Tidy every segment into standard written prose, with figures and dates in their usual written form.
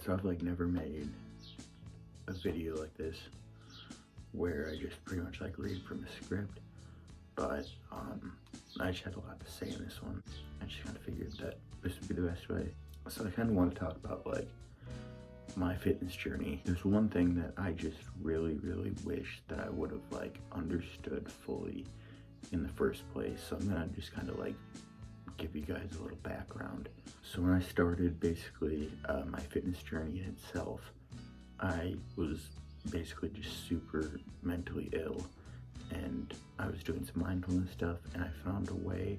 So I've like never made a video like this where I just pretty much like read from a script, but I just had a lot to say in this one. I just kind of figured that this would be the best way. So I kind of want to talk about like my fitness journey. There's one thing that I just really wish that I would have like understood fully in the first place. So I'm gonna just kind of like give you guys a little background. So when I started basically my fitness journey in itself, I was basically just super mentally ill, and I was doing some mindfulness stuff, and I found a way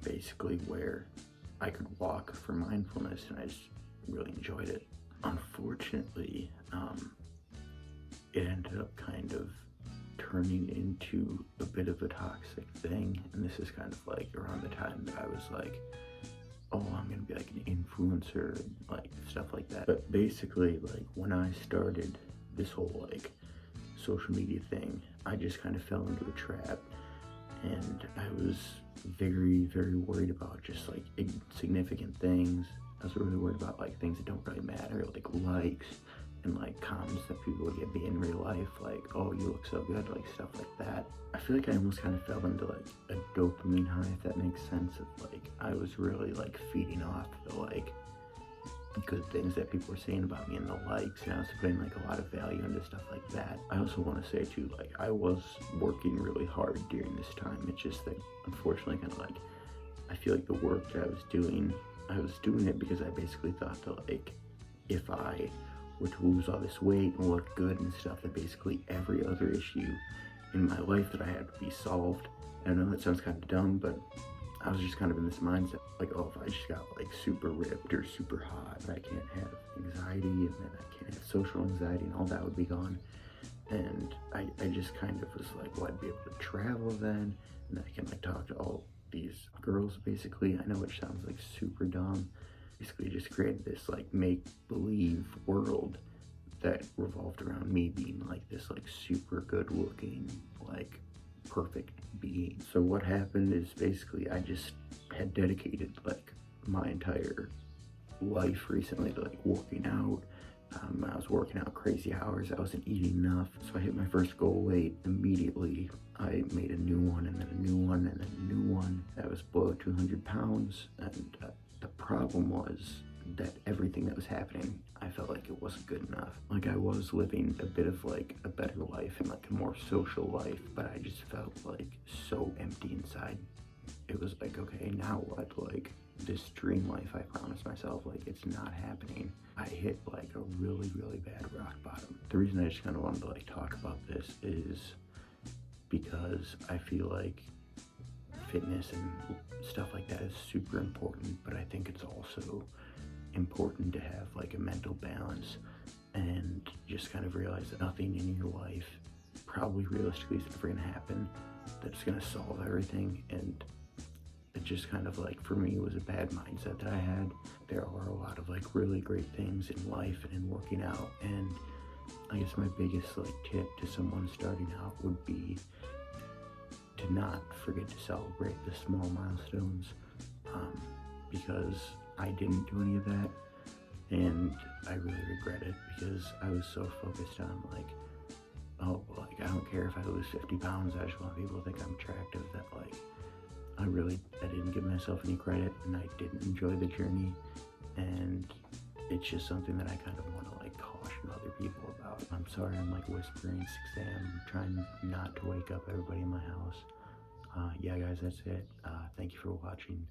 basically where I could walk for mindfulness, and I just really enjoyed it. Unfortunately, it ended up kind of turning into a bit of a toxic thing, and this is kind of like around the time that I was like, oh, I'm gonna be like an influencer, like stuff like that. But basically, like when I started this whole like social media thing, I just kind of fell into a trap, and I was very worried about just like insignificant things. I was really worried about like things that don't really matter, like likes and like comments that people would give me in real life, like, oh, you look so good, like stuff like that. I feel like I almost kind of fell into like a dopamine high, if that makes sense, of like I was really like feeding off the like good things that people were saying about me and the likes, and I was putting like a lot of value into stuff like that. I also want to say too, like I was working really hard during this time. It's just that unfortunately kind of like I feel like the work that I was doing it because I basically thought that like if I were to lose all this weight and look good and stuff, that basically every other issue in my life that I had to be solved. I know that sounds kind of dumb, but I was just kind of in this mindset, like, oh, if I just got like super ripped or super hot, I can't have anxiety, and then I can't have social anxiety, and all that would be gone. And I just kind of was like, well, I'd be able to travel then, and then I can like talk to all these girls basically. I know it sounds like super dumb. Basically just created this like make-believe world that revolved around me being like this like super good looking, like perfect being. So what happened is basically I just had dedicated like my entire life recently to like working out. I was working out crazy hours. I wasn't eating enough. So I hit my first goal weight immediately. I made a new one, and then a new one, and then a new one. That was below 200 pounds. And the problem was that everything that was happening, I felt like it wasn't good enough. Like I was living a bit of like a better life and like a more social life, but I just felt like so empty inside. It was like, okay, now what? Like this dream life I promised myself, like it's not happening. I hit like a really bad rock bottom. The reason I just kind of wanted to like talk about this is because I feel like fitness and stuff like that is super important, but I think it's also important to have like a mental balance and just kind of realize that nothing in your life probably realistically is ever gonna happen that's gonna solve everything. And it just kind of like for me was a bad mindset that I had. There are a lot of like really great things in life and in working out, and I guess my biggest like tip to someone starting out would be to not forget to celebrate the small milestones, because I didn't do any of that, and I really regret it because I was so focused on like, oh, like I don't care if I lose 50 pounds, I just want people to think I'm attractive, that like I didn't give myself any credit, and I didn't enjoy the journey. And it's just something that I kind of want to like caution other people about. I'm sorry I'm like whispering 6 a.m. I'm trying not to wake up everybody in my house. Yeah guys, that's it. Thank you for watching.